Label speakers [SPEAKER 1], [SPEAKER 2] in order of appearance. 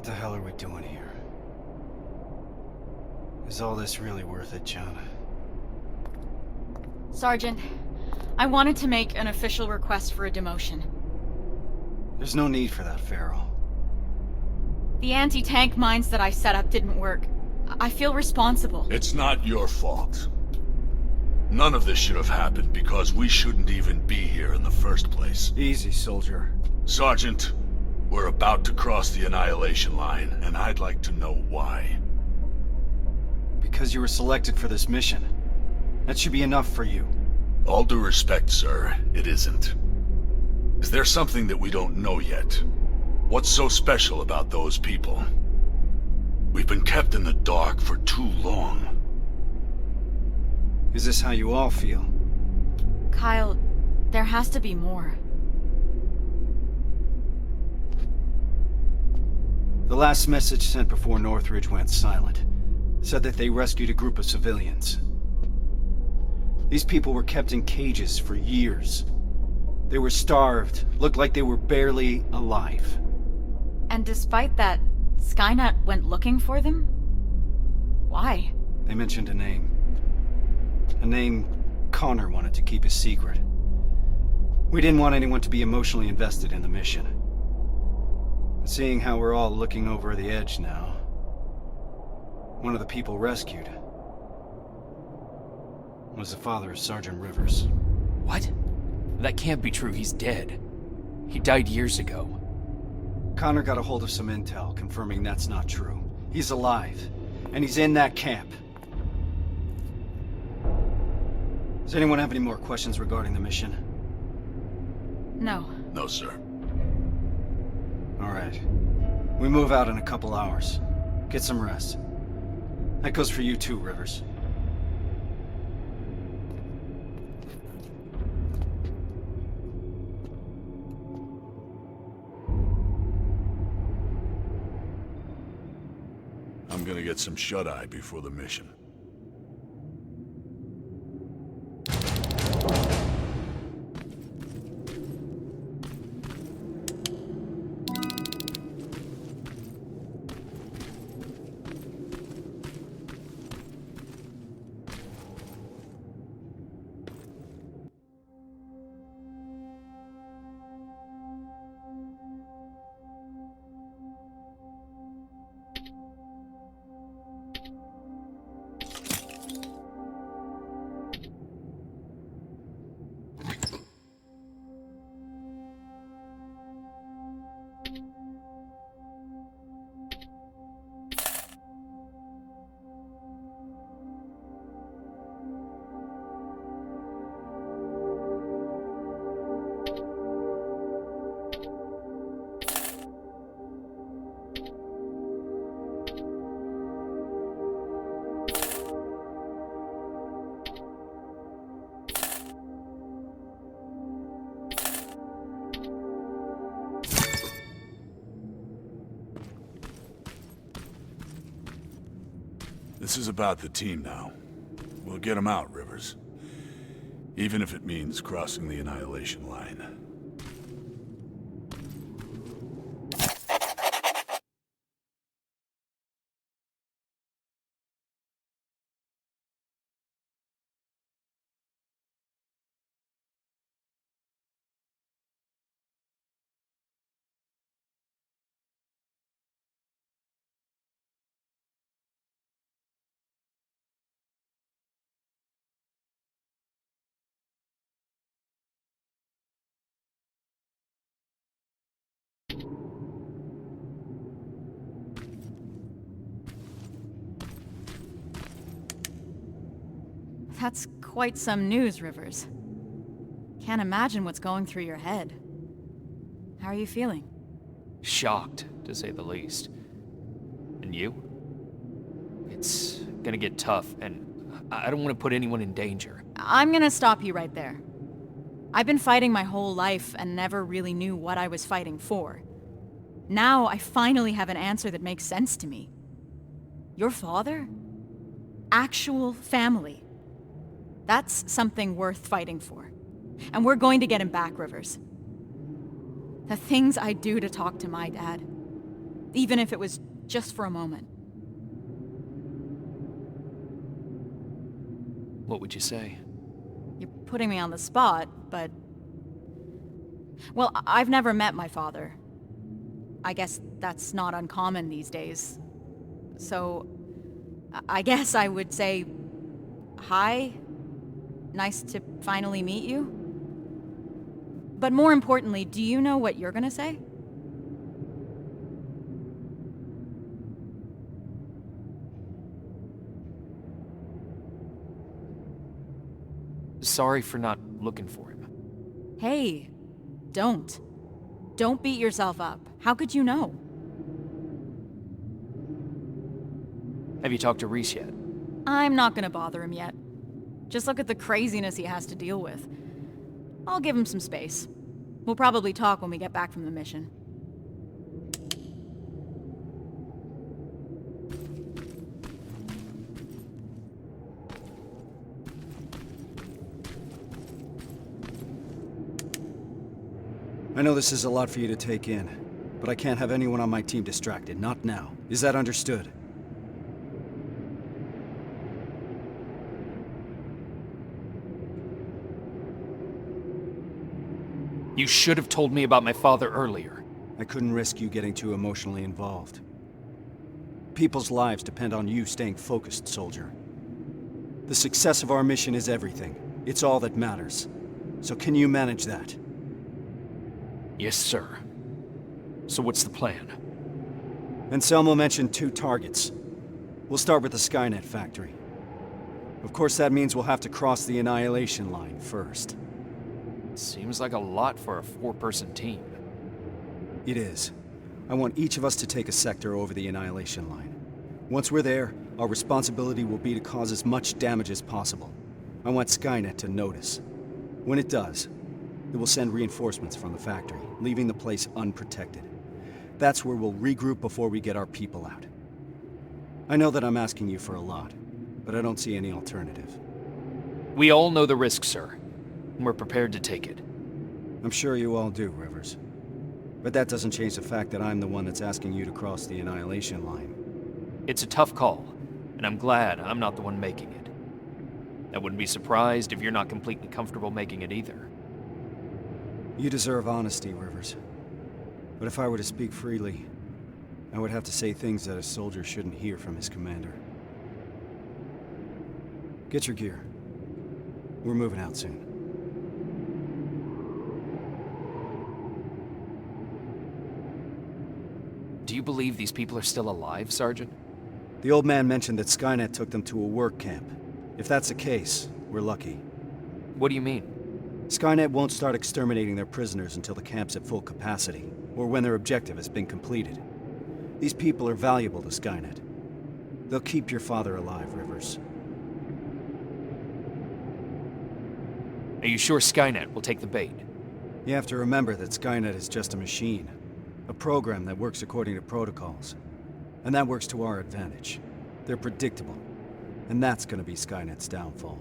[SPEAKER 1] What the hell are we doing here? Is all this really worth it, John?
[SPEAKER 2] Sergeant, I wanted to make an official request for a demotion.
[SPEAKER 1] There's no need for that, Farrell.
[SPEAKER 2] The anti-tank mines that I set up didn't work. I feel responsible.
[SPEAKER 3] It's not your fault. None of this should have happened because we shouldn't even be here in the first place.
[SPEAKER 1] Easy, soldier.
[SPEAKER 3] Sergeant, we're about to cross the Annihilation line, and I'd like to know why.
[SPEAKER 1] Because you were selected for this mission. That should be enough for you.
[SPEAKER 3] All due respect, sir, it isn't. Is there something that we don't know yet? What's so special about those people? We've been kept in the dark for too long.
[SPEAKER 1] Is this how you all feel?
[SPEAKER 2] Kyle, there has to be more.
[SPEAKER 1] The last message sent before Northridge went silent said that they rescued a group of civilians. These people were kept in cages for years. They were starved, looked like they were barely alive.
[SPEAKER 2] And despite that, Skynet went looking for them? Why?
[SPEAKER 1] They mentioned a name. A name Connor wanted to keep a secret. We didn't want anyone to be emotionally invested in the mission. But seeing how we're all looking over the edge now, one of the people rescued was the father of Sergeant Rivers.
[SPEAKER 4] What? That can't be true. He's dead. He died years ago.
[SPEAKER 1] Connor got a hold of some intel confirming that's not true. He's alive, and he's in that camp. Does anyone have any more questions regarding the mission?
[SPEAKER 2] No.
[SPEAKER 3] No, sir.
[SPEAKER 1] All right. We move out in a couple hours. Get some rest. That goes for you too, Rivers.
[SPEAKER 3] I'm gonna get some shut-eye before the mission. This is about the team now. We'll get them out, Rivers. Even if it means crossing the Annihilation line.
[SPEAKER 2] That's quite some news, Rivers. Can't imagine what's going through your head. How are you feeling?
[SPEAKER 4] Shocked, to say the least. And you? It's gonna get tough, and I don't want to put anyone in danger.
[SPEAKER 2] I'm gonna stop you right there. I've been fighting my whole life and never really knew what I was fighting for. Now I finally have an answer that makes sense to me. Your father? Actual family. That's something worth fighting for. And we're going to get him back, Rivers. The things I do to talk to my dad. even if it was just for a moment.
[SPEAKER 4] What would you say?
[SPEAKER 2] You're putting me on the spot, but... Well, I've never met my father. I guess that's not uncommon these days. So, I guess I would say, hi, nice to finally meet you. But more importantly, do you know what you're gonna say?
[SPEAKER 4] Sorry for not looking for him.
[SPEAKER 2] Hey, don't. Don't beat yourself up. How could you know?
[SPEAKER 4] Have you talked to Reese yet?
[SPEAKER 2] I'm not gonna bother him yet. Just look at the craziness he has to deal with. I'll give him some space. We'll probably talk when we get back from the mission.
[SPEAKER 1] I know this is a lot for you to take in, but I can't have anyone on my team distracted, not now. Is that understood?
[SPEAKER 4] You should have told me about my father earlier.
[SPEAKER 1] I couldn't risk you getting too emotionally involved. People's lives depend on you staying focused, soldier. The success of our mission is everything. It's all that matters. So can you manage that?
[SPEAKER 4] Yes, sir. So what's the plan?
[SPEAKER 1] Anselmo mentioned 2 targets. We'll start with the Skynet factory. Of course, that means we'll have to cross the Annihilation line first.
[SPEAKER 4] Seems like a lot for a 4-person team.
[SPEAKER 1] It is. I want each of us to take a sector over the Annihilation line. Once we're there, our responsibility will be to cause as much damage as possible. I want Skynet to notice. When it does, it will send reinforcements from the factory, leaving the place unprotected. That's where we'll regroup before we get our people out. I know that I'm asking you for a lot, but I don't see any alternative.
[SPEAKER 4] We all know the risk, sir. And we're prepared to take it.
[SPEAKER 1] I'm sure you all do, Rivers. But that doesn't change the fact that I'm the one that's asking you to cross the Annihilation line.
[SPEAKER 4] It's a tough call, and I'm glad I'm not the one making it. I wouldn't be surprised if you're not completely comfortable making it either.
[SPEAKER 1] You deserve honesty, Rivers. But if I were to speak freely, I would have to say things that a soldier shouldn't hear from his commander. Get your gear. We're moving out soon.
[SPEAKER 4] Do you believe these people are still alive, Sergeant?
[SPEAKER 1] The old man mentioned that Skynet took them to a work camp. If that's the case, we're lucky.
[SPEAKER 4] What do you mean?
[SPEAKER 1] Skynet won't start exterminating their prisoners until the camp's at full capacity, or when their objective has been completed. These people are valuable to Skynet. They'll keep your father alive, Rivers.
[SPEAKER 4] Are you sure Skynet will take the bait?
[SPEAKER 1] You have to remember that Skynet is just a machine. A program that works according to protocols. And that works to our advantage. They're predictable. And that's gonna be Skynet's downfall.